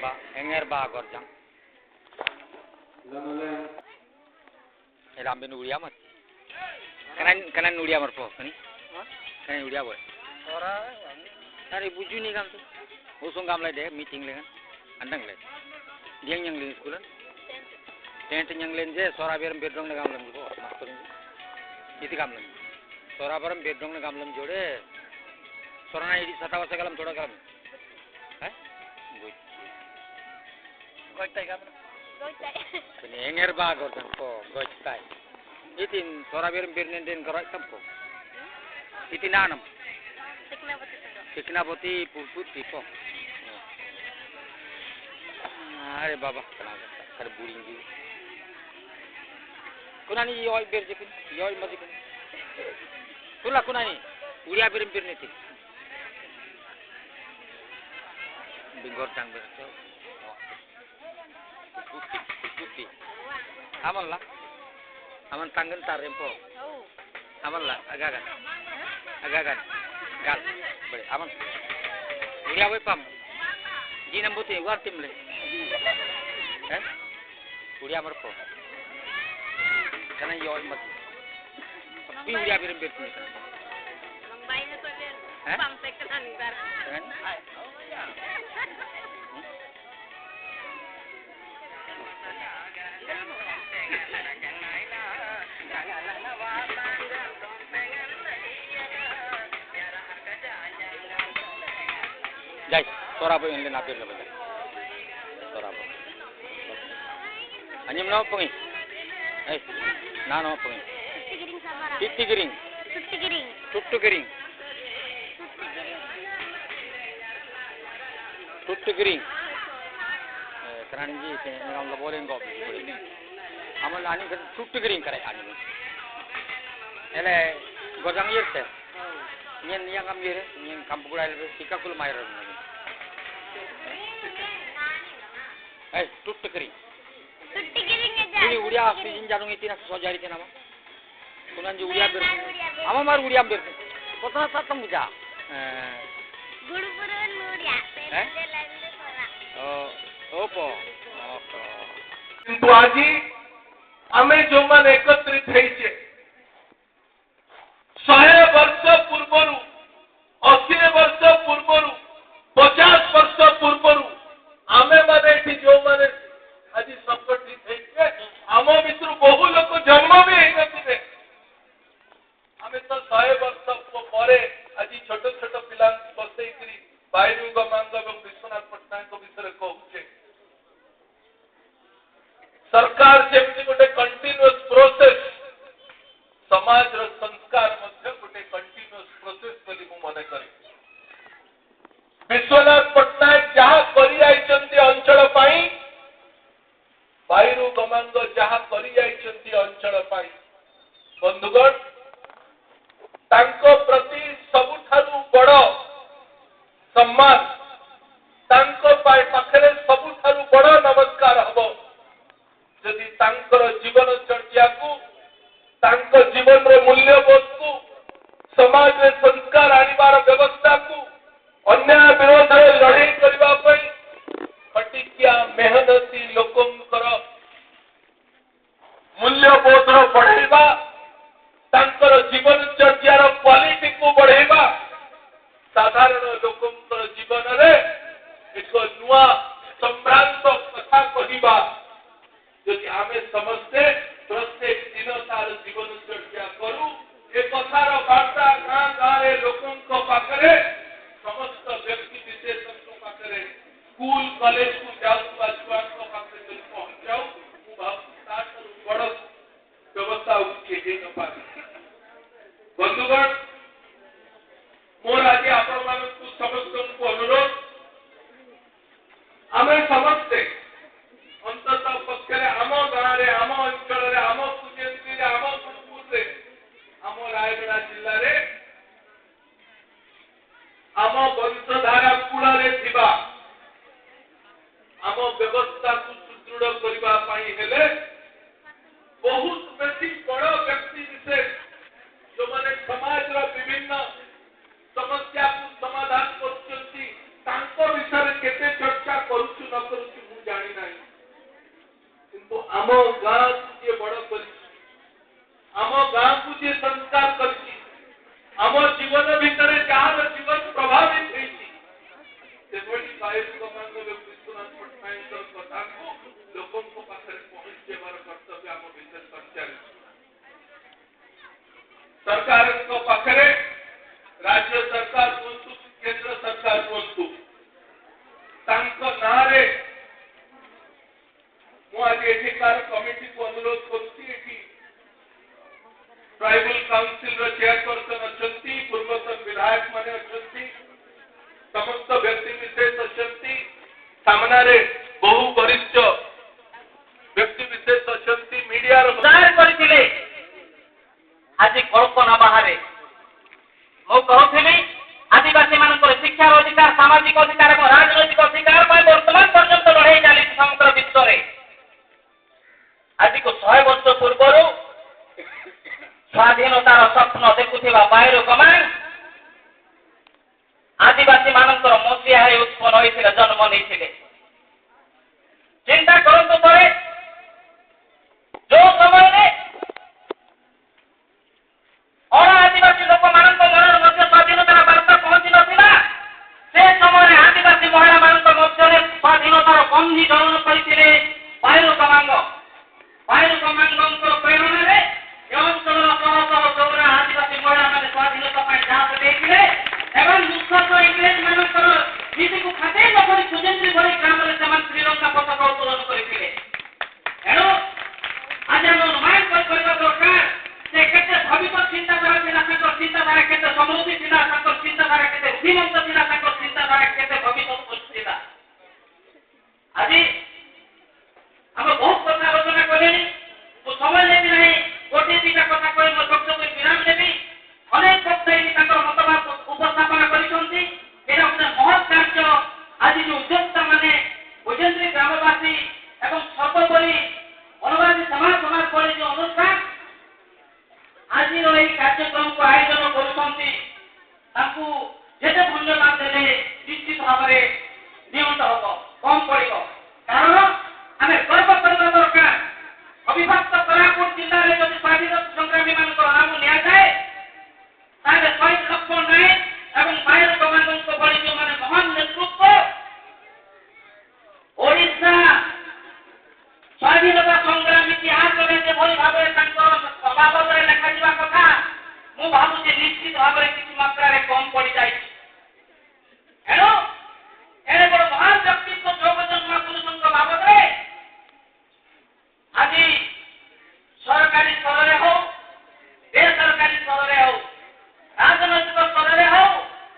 ba enger ba gorjang Rambe nuria mat kanan nuria mar po kani kanan nuria boy ora tari bujuni kam tu usung kam lai de meeting le kan andang le diang yang le school tent yang len je sora beram bedrong le kam lam ko master iti kam lam sora beram bedrong le kam lam jode sorana idi sata wasa kalam thoda kalam hai goitai kam Kini enger ba gorjang po goitai itin sora beram bernen den gorai kam po iti nanam Tiknapoti Puputi po. Are baba kenapa? Kar buring ji. Kunani yoi berjekin, yoi majikin. Tula kunani, uria berim berneti. Bingor tang berso. Puputi. Aman lah. Aman tangan tarempo. Aman lah, agagan. Gal. Boleh, aman. Uria boy pam. Ji nambuti war timle. Uria marpo. Kana yoy mat. Pi uria birim berti. Lambai na to len. Pam tekan dar. Jai, sora boy inle napir le bada. Sora boy. Anyam no pungi. Na no pungi. Tuttu giring. Keranji se ngam lo boleh ngop. Amal ani kan tuttu giring kare ani. Ele gojang yerte. Nyen yang am yere, nyen kampugura le sikakul mayar. Tuttu giring aja. Ini uria asing janung itu nak sojari ke nama. Kunan ju uria ber. Ama mar uria ber. Kota satam buja. Guru purun uria. Opo. किंतु आज आमे जो मन एकत्रित ହେଇଛେ 100 वर्ष पूर्वरु 80 वर्ष पूर्वरु 50 वर्ष पूर्वरु आमे माने एठी जो माने आज संगठित ହେଇଛେ आम भितर बहु लोक जन्म भी हेई नथिबे आमे तो 100 वर्ष परे आज छोट छोट पिला बसई करी बायरु गमांग एवं विश्वनाथ पटनायक विषय कहूचे सरकार जेमती गोटे कंटिन्यूअस प्रोसेस समाज रो संस्कार मध्य गोटे कंटिन्यूअस प्रोसेस बोली मु मने करे विश्वनाथ पटनायक जहा करि आइचंती अंचल पाई बायरु गमांग जहा करि आइचंती अंचल पाई बंधुगण तांको प्रति सबुठारु बड़ सम्मान तांको पाखरे सबुठारु बड़ नमस्कार हबो जदि तांकर जीवन चर्या को तांको जीवन रे मूल्यबोध को समाज रे संस्कार आनिबार व्यवस्था को अन्याय विरोध रे लड़ाई करबा पई खटिकिया मेहनती लोकंकर मूल्यबोध रो बढ़ाइबा तांकर जीवन चर्या रो क्वालिटी को बढ़ाइबा साधारण लोकंकर जीवन रे एक नुआ संभ्रांत कथा कहिबा যদি আমি সমস্তে প্রত্যেক দিন তার জীবন চর্চা করু এ কথার বার্তা গাঁ গাঁরে লোকଙ୍କ পাখরে সমস্ত ব্যক্তি বিশেষଙ୍କ পাখরে স্কুল কলেজ কু যাওয়া ছুয়াଙ୍କ পাখরে যদি পৌঁছাও মু ভাবছি তাଠାରୁ ବଡ଼ ବ୍ୟବସ୍ଥା ଆଉ କିଛି ହେଇ ନପାରେ ବନ୍ଧୁଗଣ ମୋର ଆଜି ଆପଣମାନଙ୍କୁ ସମସ୍ତଙ୍କୁ ଅନୁରୋଧ ଆମେ ସମସ୍ତେ अंतत पक्षरे आम गाँव आम अंचल आम पूजेन्द्री आम गुरुपुर आम रायगड़ा जिले में आम वंशधारा कूल आम व्यवस्था को सुदृढ़ करने बहुत बेसी बड़ व्यक्ति विशेष जो मैंने समाज विभिन्न समस्या को समाधान कर विषय केते चर्चा करूछु न करूछु मु जानि नाही किंतु आमो गाँ जे बड़ करी आमो गाँ को जे संस्कार करी आमो जीवन भितर जार जीवन प्रभावित होईछि सेभଳି बायु कमांड विश्वनाथ पटनायक कथा को लोकों को पाखरे पहुंचेबार कर्तव्य आम विशेष कर्मचारी सरकार को पाखरे राज्य सरकार हुंतु केंद्र सरकार हुंतु तांको नारे मु आज एठिकार कमिटी को अनुरोध करछि एठी ट्राइबल काउंसिल रो चेयरपर्सन अछंती पूर्वतन विधायक माने अछंती समस्त व्यक्ति विशेष अछंती सामना रे बहु वरिष्ठ व्यक्ति विशेष अछंती मीडिया रो उदार करथिले आज कल्पना बाहरे मो कहथिली आदिवासी मानकर शिक्षा अधिकार सामाजिक अधिकार और राजनैतिक अधिकार पर वर्तमान पर्यंत लड़ाई चली समग्र विश्व रे आज को 100 वर्ष पूर्व स्वाधीनतार स्वप्न देखुथिबा बायरो कमांड आदिवासी मानकर मसीहारे उत्पन्न होइथिले जन्म नेइथिले चिंता करंतु परे जो समय रे और आदिवासी लोक मानक मनर मध्य स्वाधीनतार वार्ता पहुंची नथिला से समय आदिवासी महिला मानक मध्य स्वाधीनतार बंधी जलन करिथिले बायरो कमांडर प्रेरणा रे अंचल चौरा आदिवासी महिला माने स्वाधीनता पाई जात देथिले एवं मुख्यतः इंग्रेज मानकर नीति को खाते नकरी सुजेंद्री भरी ग्राम रे समान श्रीलंका पताका उत्तोलन करिथिले एनो आज हम अनुमान करबा दरकार से केते भविष्य चिंताधारा थिला ताकर चिंताधारा केते समृद्धि थिला ताकर चिंताधारा केते उद्यमत थिला ताकर चिंताधारा केते भविष्य थिला आज हम बहुत कथा आलोचना करेनी तो समय लेबी नहीं गोटे दिटा कथा कहि म वक्तव्य विराम देबी अनेक वक्ताई ताकर मतवाद उपस्थापन करिसंती एरा उते महत् कार्य आज जो उद्योक्ता माने भोजनत्री ग्रामवासी एवं सर्वोपरि वनवासी समाज पर जो अनुष्ठान आज रही कार्यक्रम को आयोजन करुसंती ताकू जेते धन्यवाद देले निश्चित भाव में नियमित होबो कम पड़िबो कारण आमे गर्व करबा दरकार अविभक्त कोरापुट जिल्ला रे जदि स्वाधीनता संग्रामी मानकर नाम लिया जाए ताले शहीद लक्ष्मण नायक एवं बायर कमांडर को बड़ी जो माने महान नेतृत्व ओडिशा स्वाधीनता संग्राम इतिहास रे जे भली भाबरे तांकर स्वभाव रे लेखा जिबा कथा मु भाबु जे निश्चित भाबरे किछि मात्रा रे कम पड़ी जाय हेलो एने बड़ महान व्यक्तित्व जोगजन महापुरुषଙ୍କ बाबदरे आज सरकारी स्तर रे हो बेसरकारी स्तर रे हो राजनैतिक स्तर रे हो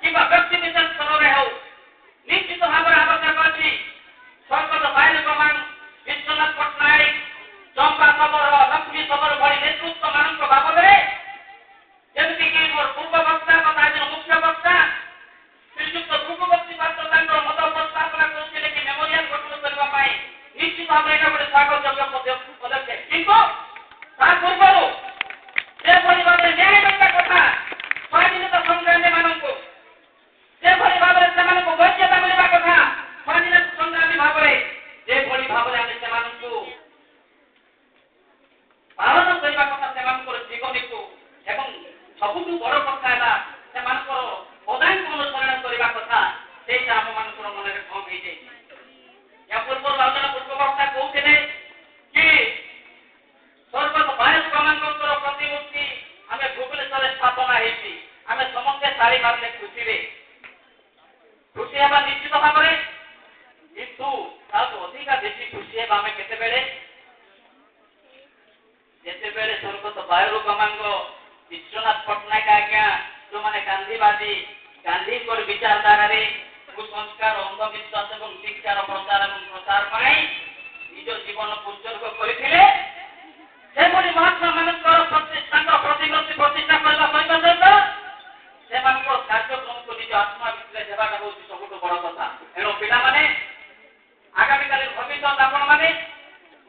कि व्यक्ति विशेष स्तर रे हो निश्चित भाव आवश्यक अछि स्वर्गत बायर कमांड विश्वनाथ पटनायक चंपा खबर लक्ष्मी खबर भली नेतृत्व मानक बाबदरे जेमति कि मोर पूर्व वक्ता तथा जो मुख्य वक्ता श्रीयुक्त भूपति पात्र तांकर मत उपस्थापना करुଥିଲେ कि मेमोरियल गठन करबा पाई निश्चित भाव एटा गोटे स्वागत योग्य पदक्षेप किंतु ता पूर्वरु जे भली भाबरे न्याय बेटा कथा स्वाधीनता संग्रामी माननको जे भली भाबरे सेमानको वैज्ञता मिलबा कथा स्वाधीनता संग्रामी भाबरे जे भली भाबरे आमे सेमानको पालन करबा कथा सेमानको जीवनी को एवं सबुठु बड़ कथा हैला सेमानको प्रदान को अनुसरण करबा कथा सेटा हम मानकर मन रे कम हे जाय या पूर्व आलोचना पूर्व वक्ता कहउथिले कि सर्वत बायर कमांडर प्रतिमूर्ति आमे भुवनेश्वर स्थापना हेछि आमे समस्त सारी मारले खुशी हेबा निश्चित भाव में किंतु तातो अधिका बेसी खुशी हेबा आमे केते बेले जेते बेले सर्वत बायर कमांडर विश्वनाथ पटनायक आज्ञा जो माने गांधीवादी गांधी को विचारधारा रे कुसंस्कार अंधविश्वास और शिक्षार प्रचार पाई निज जीवन उत्सर्ग करथिले सेभली महात्मा मानकर प्रतिमूर्ति प्रतिष्ठा करबा सहित से मानकर कार्यक्रम को निज आत्मा भितर देवाटा होछि सबुठ बड़ कथा एनो पिला माने आगामी काले भविष्य आपण माने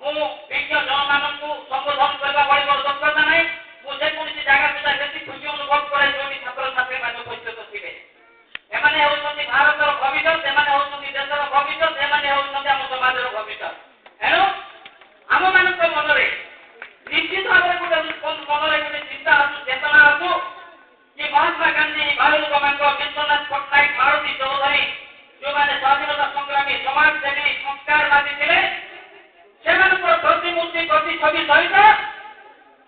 मु विज्ञ जन मानकु संबोधन करबा बड़ी बड़ दक्षता नै मु जे कोनसी जागा सुधा बेसी खुशी अनुभव करे जो छात्र छात्री माने उपस्थित थिले एमाने होउछन्ति भारतर भविष्य सेमाने होउछन्ति देशर ଭବିଷ୍ୟତ ସେମାନେ ହେଉଛନ୍ତି ଆମ ସମାଜର ଭବିଷ୍ୟତ। ଏଣୁ ଆମମାନଙ୍କ ମନରେ ନିଶ୍ଚିତ ଭାବରେ ମନରେ ଗୋଟେ ଚିନ୍ତା ଆସୁ, ଚେତନା ଆସୁ ଯେ ମହାତ୍ମା ଗାନ୍ଧୀ, ବାଳ ଲୋକମାନଙ୍କ, ବିଶ୍ୱନାଥ ପଟ୍ଟନାୟକ, ମାଳତୀ ଚୌଧୁରୀ ଯେଉଁମାନେ ସ୍ୱାଧୀନତା ସଂଗ୍ରାମୀ, ସମାଜସେବୀ, ସଂସ୍କାରବାଦୀ ଥିଲେ, ସେମାନଙ୍କର ପ୍ରତିମୂର୍ତ୍ତି ପ୍ରତିଛବି ସହିତ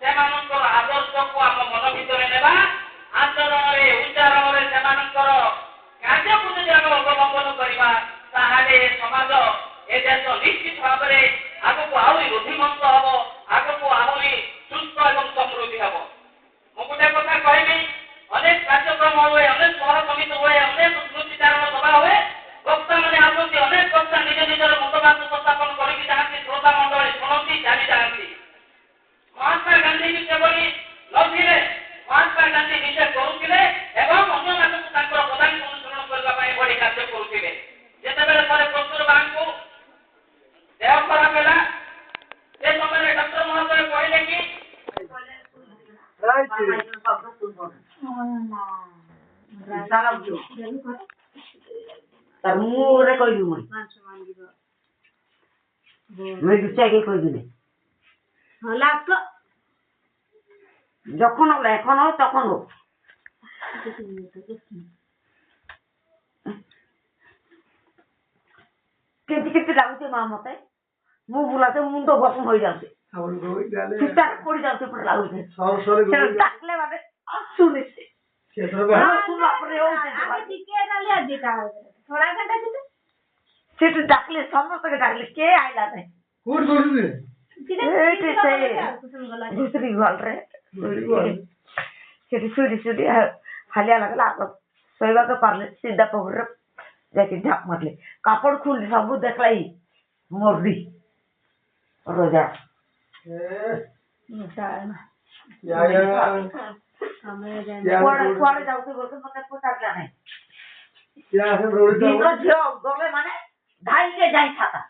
ସେମାନଙ୍କର ଆଦର୍ଶକୁ ଆମ ମନ ଭିତରେ ନେବା, ଆଚରଣରେ ଉଚ୍ଚାରଣରେ ସେମାନଙ୍କର କାର୍ଯ୍ୟକୁ ଯଦି ଆମେ ଅବଲମ୍ବନ କରିବା, ତାହେଲେ ସମାଜ ଏ ଦେଶ ନିଶ୍ଚିତ ଭାବରେ ଆଗକୁ ଆହୁରି ରୁଦ୍ଧିମନ୍ତ ହେବ, ଆଗକୁ ଆହୁରି ସୁସ୍ଥ ଏବଂ ସମୃଦ୍ଧି ହେବ। ମୁଁ ଗୋଟେ କଥା କହିବି, ଅନେକ କାର୍ଯ୍ୟକ୍ରମ ହୁଏ, ଅନେକ ସଭା ସମିତି ହୁଏ, ଅନେକ ସ୍ମୃତିଚାରଣ ସଭା ହୁଏ, ବକ୍ତାମାନେ ଆସନ୍ତି, ଅନେକ ବକ୍ତା ନିଜ ନିଜର ମତବାଦ ଉପସ୍ଥାପନ କରିକି ଯାଆନ୍ତି, ଶ୍ରୋତା ମଣ୍ଡଳୀ ଶୁଣନ୍ତି, ଚାଲି ଯାଆନ୍ତି। ମହାତ୍ମା ଗାନ୍ଧୀ ବି ସେଭଳି ନଥିଲେ। ମହାତ୍ମା ଗାନ୍ଧୀ ନିଜେ କରୁଥିଲେ ଏବଂ ଅନ୍ୟମାନଙ୍କୁ ତାଙ୍କର ପଦାଙ୍କୁ ଅନୁସରଣ କରିବା ପାଇଁ ବଢ଼ି କାର୍ଯ୍ୟ କରୁଥିଲେ। ଯେତେବେଳେ ଥରେ କସ୍ତୁରବାଙ୍କୁ ଦେହ ଖରାପ ହେଲା, ସେ ସମୟରେ ଡକ୍ଟର ମହୋଦୟ କହିଲେ କି যখন হলো এখন হোক তখন হোক কেমতি কেমতি লাগুছে মা মতে মুখ বুলাতে মুন্ড গরম হয়ে যাচ্ছে ঠিকঠাক করে যাচ্ছে পুরো লাগুছে ডাকলে মানে শুনেছে সেটা ডাকলে সমস্তকে ডাকলে কে আইলা নাই ঘুষরি ঘরে সেটি শুধু শুধু হালিয়া লাগলে শোইবাকে পারলে সিধা পকড়ে যাকে ঝাঁপ মারলে কাপড় খুললে সবু দেখলাই মরলি রোজা কুয়াড়ে যাওতে বলতে মনে পোশাকলা নাই ঝিও গলে মানে ধাইকে যাই থাকা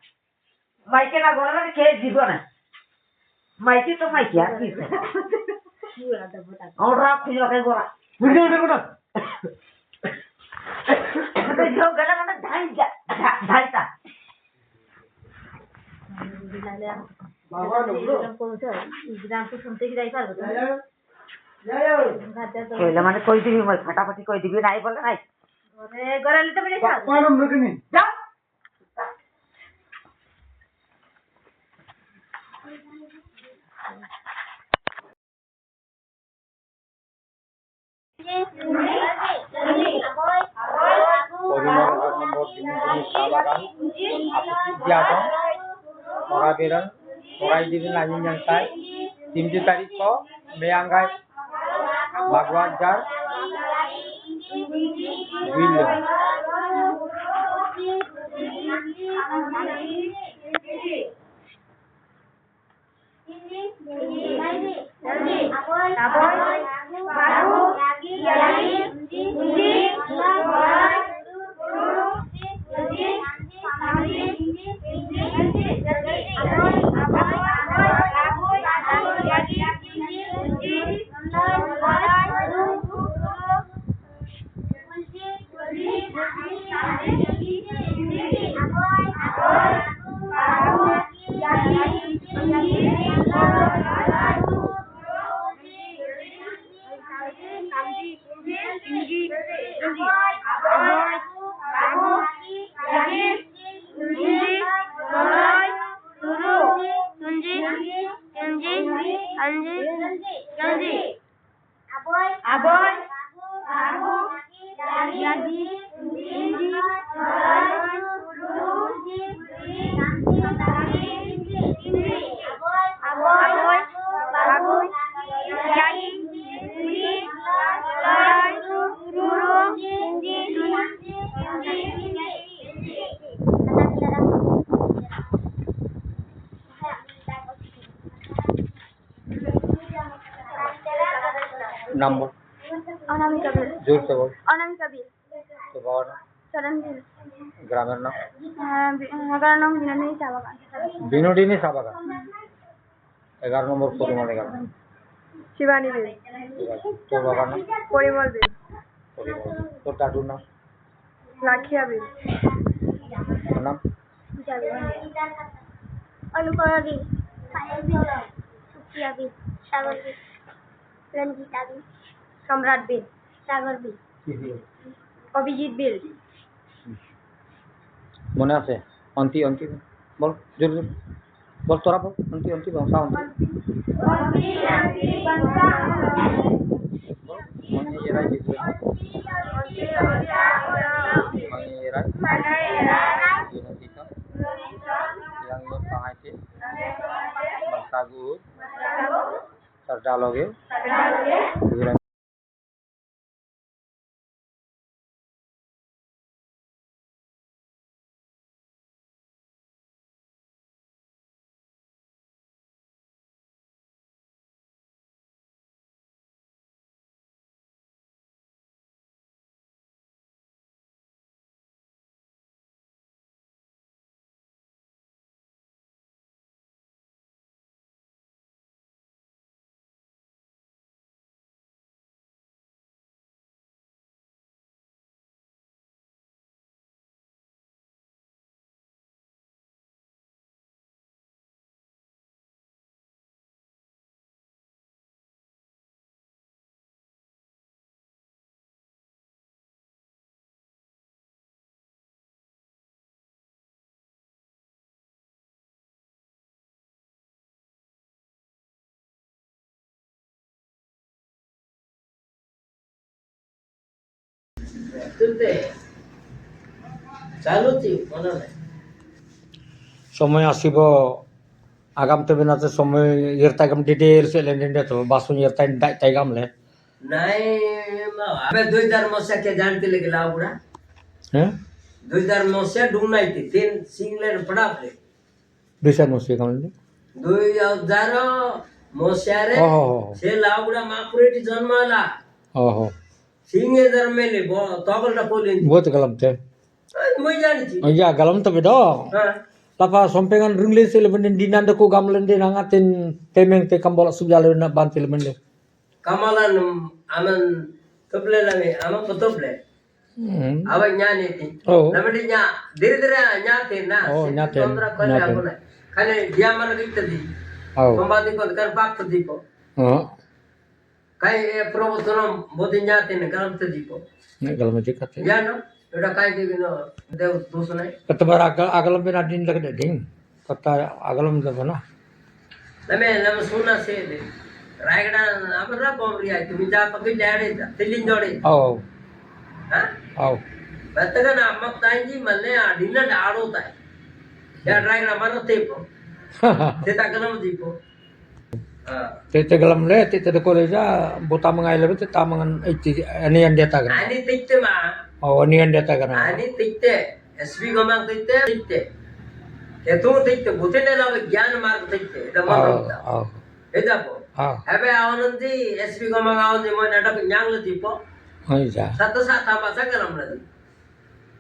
মাইকে না গলে মানে কে দিব না মাইকি তো মাইকি আর কি ওরা খুঁজে রাখে গোড়া বুঝে ওঠে গোটা ঝিও গেলে মানে ধাইটা কইলে মানে কই দিবি মই ফাটাফাটি কই দিবি নাই বলে নাই গড়ালে তো মানে যাও Orang di lain yang saya, 3 tarik ko, meanggai Bagwajar, William. Number. Anamika bill. जोर से बोल। अनामिका बिल। तो बाबा ना? चरणजीत। ग्रामीण नाम? अगर नाम बिनोदिनी साबागान। बिनोदिनी साबागान। 11 नंबर परिमल 11। शिवानी बिल। तो बाबा नाम? परिमल बिल। परिमल। तो दादू नाम? लाखिया बिल। नाम अनुपमा भी, पायल भी, सुप्रिया भी, सागर भी, रंजीता भी, सम्राट भी, सागर भी, अभिजीत भी। मने आछे अंति अंति बोल जोर जोर बोल तोरा बोल अंति अंति बंसा अंति मने येरा जिसे मने येरा yang lo pahace bersagu sardaloge समय आसिब आगाम तबे ना समय येरता गम डिटेल से लेंडे तो बासुन येरता ताई गम ले नहीं अबे 2000 मसिया के जानते लगे लाउडा हैं 2000 मसिया ढूंढनाई थी तीन सिंगलर पड़ा ले दिशा मसे गम ले 2000 मसिया रे ओहो से लाउडा मापुरेटी जन्माला ओहो सिंगे धर्मेले तोगलटा पोलिन बहुत गलम थे मैं जानी थी या गलम तबे दो हां lapa sompengan ringle se leben dinan de ko gamlen de nangatin temeng te kambola subjale na bantil mende kamalan aman tople lame ama potople awa nyane ti oh namadi nya dire dire nya te na oh nyate tondra kale apuna kale dia mar gittadi oh sombadi ko kar pak dipo oh kai e provotonam bodi nya te ne galam te dipo ne galam te kate ya no एटा काय के no देव दोष नाही कतबर अगलम पे नाटिन लग दे दिन कता अगलम जब ना नम सुना से रायगडा अमरा बोमरी आई तुम्ही जा पकि जाडे तिल्लिन जोडे ओ हां ओ बतगा ना अम्मक ताईजी मने आडिन आडोताय या रायगडा मरते पो ते तगलम दीपो हां ते गलम ले ते कॉलेजा बोता मंगाई ले ते तामंगन अनि अंडे ता आणि तिकते मा oh ani anda ta kana आणि तिकते एसबी गमांग तिकते ते तू तिकते बुतेले लाव ज्ञान मार्ग तिकते दमन oh हे जापो ah हेबे आवनंदी एसबी गमांग आवनंदी मन अटक न्यांगल दीपो hai ja सात सात आपासा गलम लदी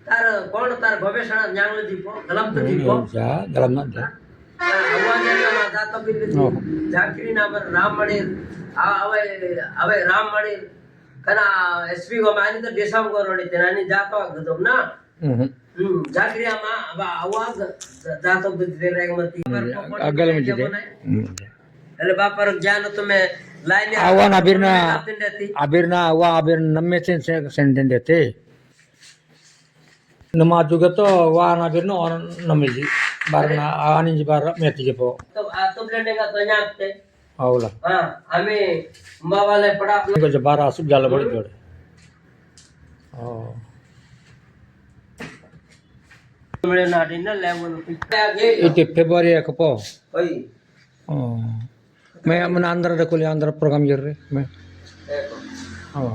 तार कोण तार गवेषणा न्यांगल दीपो गलम तो दीपो ja galam na de अवाजे नमा जातो बिल्ली जाकरी नाम राम मणिर अवे अवे राम मणिर कना एसबी गमानी तो देशम गरोडी तेनानी जातो गदम ना जाकरी आमा अब आवाज जातो बिदे रेगमती galam de એટલે બાપર જ્ઞાન તમે લાઈને awan abirna awa abir namme sen dete nama juga to wan abirna on namiji barna ani jibar meti jepo तो तो ब्लेंडेगा तो न्याकते awla हां हमें बाबाले पड़ा ko jabara asub jala bodi jode oh मिले नाडी ना लेवन पिटा गे itu february ko po ओई oh मैं मन andhra de kuli andhra program jer me देखो oh